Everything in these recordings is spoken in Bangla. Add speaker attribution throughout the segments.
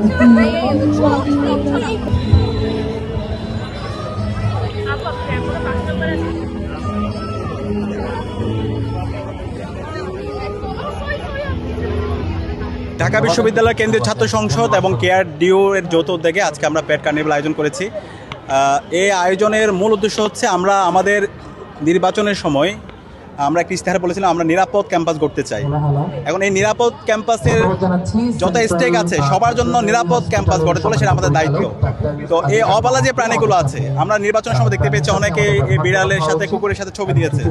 Speaker 1: ঢাকা বিশ্ববিদ্যালয় কেন্দ্রীয় ছাত্র সংসদ এবং কেআরডিও এর যৌথ উদ্যোগে আজকে আমরা পেট কার্নিভাল আয়োজন করেছি। এই আয়োজনের মূল উদ্দেশ্য হচ্ছে আমরা আমাদের নির্বাচনের সময় আমরা একটা ইশতেহারে বলেছিলাম আমরা নিরাপদ ক্যাম্পাস গড়তে চাই। এখন এই নিরাপদ ক্যাম্পাসের যত স্টেক আছে সবার জন্য নিরাপদ ক্যাম্পাস গড়ে তোলা সেটা আমাদের দায়িত্ব। তো এই অবলা যে প্রাণীগুলো আছে আমরা নির্বাচনের সময় দেখতে পেয়েছি অনেকে এই বিড়ালের সাথে কুকুরের সাথে ছবি দিয়েছে,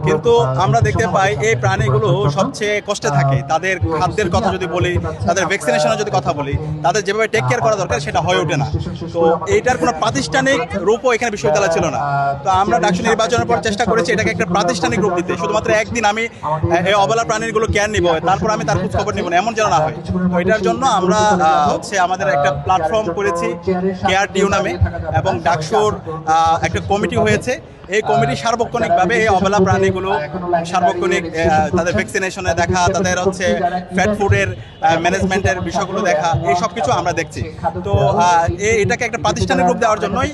Speaker 1: কিন্তু আমরা দেখতে পাই এই প্রাণীগুলো সবচেয়ে কষ্টে থাকে। তাদের খাদ্যের কথা যদি বলি, তাদের ভ্যাকসিনেশনের যদি কথা বলি, তাদের যেভাবে টেক কেয়ার করা দরকার সেটা হয়ে ওঠে না। তো এইটার কোনো প্রাতিষ্ঠানিক রূপও এখানে বিশ্ববিদ্যালয় ছিল না। তো আমরা ডাকসু নির্বাচনের পর চেষ্টা করেছি এটাকে একটা প্রাতিষ্ঠানিক রূপ দিতে। শুধুমাত্র একদিন আমি এই অবলা প্রাণীগুলো কেয়ার নিব, তারপর আমি তার খোঁজ খবর নিব না, এমন যেন না হয়। তো এটার জন্য আমরা আমাদের একটা প্ল্যাটফর্ম করেছি কেআরডিও নামে, এবং ডাকসুর একটা কমিটি হয়েছে। এই কমিটি সার্বক্ষণিকভাবে এই অবলা প্রাণীগুলো সার্বক্ষণিক তাদের ভ্যাকসিনেশনে দেখা, তাদের ফ্যাট ফুডের ম্যানেজমেন্টের বিষয়গুলো দেখা, এই সব কিছু আমরা দেখছি। তো এটাকে একটা প্রাতিষ্ঠানিক রূপ দেওয়ার জন্যই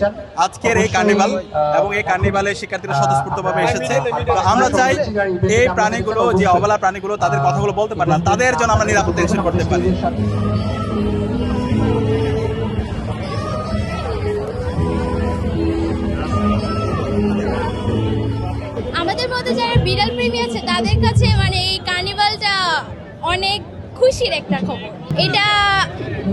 Speaker 1: আজকের এই কার্নিভাল, এবং এই কার্নিভালে শিক্ষার্থীরা স্বতঃস্ফূর্তভাবে এসেছে। তো আমরা চাই এই প্রাণীগুলো, যে অবলা প্রাণীগুলো তাদের কথাগুলো বলতে পারে না, তাদের জন্য আমরা নিরাপত্তা এনশিওর করতে পারি।
Speaker 2: আমাদের মধ্যে যারা বিড়াল প্রেমী আছে তাদের কাছে মানে এই কার্নিভালটা অনেক খুশির একটা খবর। এটা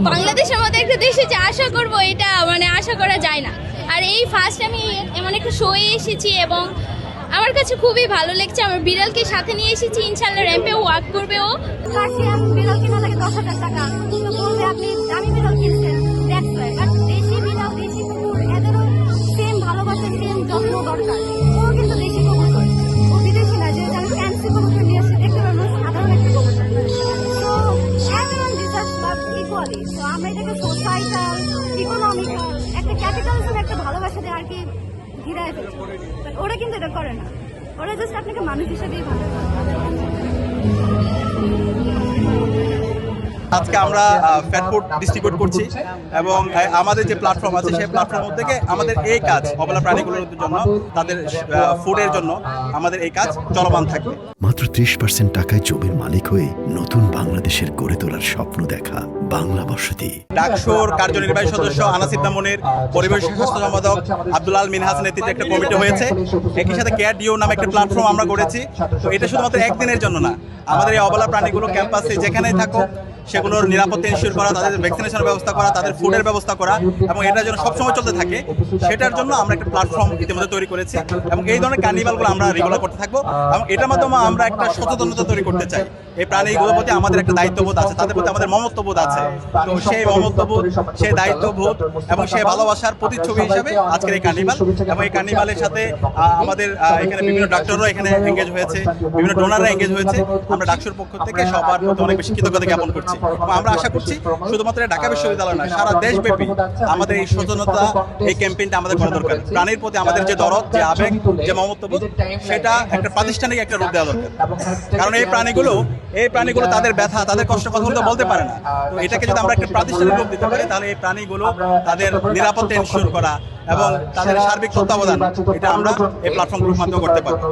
Speaker 2: বাংলাদেশের মতো একটা দেশে যে আশা করব এটা মানে আশা করা যায় না। আর এই ফার্স্ট আমি এমন একটা শোয়ে এসেছি এবং আমার কাছে খুবই ভালো লাগছে। আমার বিড়ালকে সাথে নিয়ে এসেছি, ইনশাল্লাহ র্যাম্পে ওয়াক করবে ও।
Speaker 3: বিড়াল কিনা লাগে 10,000 টাকা, বলবে আপনি দামি বিড়াল কিনছেন, বাট দেশি বিড়াল, দেশি কুকুর, এদেরও সেম ভালোবাসা, সেম যত্ন দরকার। ও কিন্তু দেশি কুকুর করে, ও বিদেশি না। যে আমি ফ্যান্সি কুকুর নিয়ে এসে দেখতে পারবো সাধারণ একটা কুকুর। তো এভরিওয়ান ডিজার্ভস লাভ ইকুয়ালি। তো আমরা এটাকে সোসাইটাল, ইকোনমিক্যাল একটা ক্যাপিটালিজম, একটা ভালোবাসা দিয়ে আর কি ঘিরায় ফেলছে। বাট ওরা কিন্তু এটা করে না, ওরা জাস্ট আপনাকে মানুষ হিসেবেই ভালোবাসে।
Speaker 1: আজকে আমরা ফ্যাট ফুড ডিস্ট্রিবিউট করছি, এবং আমাদের যে প্ল্যাটফর্ম আছে সেই প্ল্যাটফর্ম থেকে আমাদের এই কাজ অবলা প্রাণীগুলোর জন্য, তাদের ফুডের জন্য আমাদের এই কাজ চলমান থাকবে।
Speaker 4: মাত্র 30% টাকায় জমির মালিক হয়ে নতুন বাংলাদেশের গড়ে তোলার স্বপ্ন দেখা বাংলা বসতি।
Speaker 1: ডাকসুর কার্যনির্বাহী সদস্য আনাস ইবনে মুনির, পরিবেশ স্বাস্থ্য সম্পাদক আব্দুল আল মিনহাজ নেতৃত্বে একটা কমিটি হয়েছে। একই সাথে কেআরডিও নামে একটা প্ল্যাটফর্ম আমরা করেছি। তো এটা শুধুমাত্র একদিনের জন্য না, আমাদের এই অবলা প্রাণীগুলো ক্যাম্পাসে যেখানেই থাকুক সেগুলোর নিরাপত্তা এনশিওর করা, তাদের ভ্যাকসিনেশনের ব্যবস্থা করা, তাদের ফুডের ব্যবস্থা করা, এবং এটা যেন সবসময় চলতে থাকে সেটার জন্য আমরা একটা প্ল্যাটফর্ম ইতিমধ্যে তৈরি করেছি। এবং এই ধরনের কার্নিভালগুলো আমরা রেগুলার করতে থাকবো, এবং এটার মাধ্যমে আমরা একটা সচেতনতা তৈরি করতে চাই। এই প্রাণীগুলোর প্রতি আমাদের একটা দায়িত্ববোধ আছে, তাদের প্রতি আমাদের মমত্ববোধ আছে। তো সেই মমত্ববোধ, সেই দায়িত্ববোধ এবং সেই ভালোবাসার প্রতিচ্ছবি হিসাবে আজকের এই কার্নিভাল। এবং এই কার্নিভালের সাথে আমাদের এখানে বিভিন্ন ডাক্তাররা এখানে এঙ্গেজ হয়েছে, বিভিন্ন ডোনাররা এঙ্গেজ হয়েছে। আমরা ডাকসুর পক্ষ থেকে সবার প্রতি অনেক বেশি কৃতজ্ঞতা জ্ঞাপন করছি। আমরা আশা করছি শুধুমাত্র ঢাকা বিশ্ববিদ্যালয় নয়, সারা দেশব্যাপী আমাদের এই সচেতনতা, এই ক্যাম্পেইনটা আমাদের করা দরকার। প্রাণীর প্রতি আমাদের যে দরদ, যে আবেগ, যে মমত্ববোধ, সেটা একটা প্রাতিষ্ঠানিক একটা রূপ দেওয়া দরকার। কারণ এই প্রাণীগুলো তাদের ব্যথা, তাদের কষ্ট কথাগুলো বলতে পারে না। তো এটাকে যদি আমরা একটা প্রাতিষ্ঠানিক রূপ দিতে পারি, তাহলে এই প্রাণীগুলো তাদের নিরাপত্তা এনশিওর করা এবং তাদের সার্বিক তত্ত্বাবধান, এটা আমরা এই প্ল্যাটফর্মগুলোর মাধ্যমে করতে পারবো।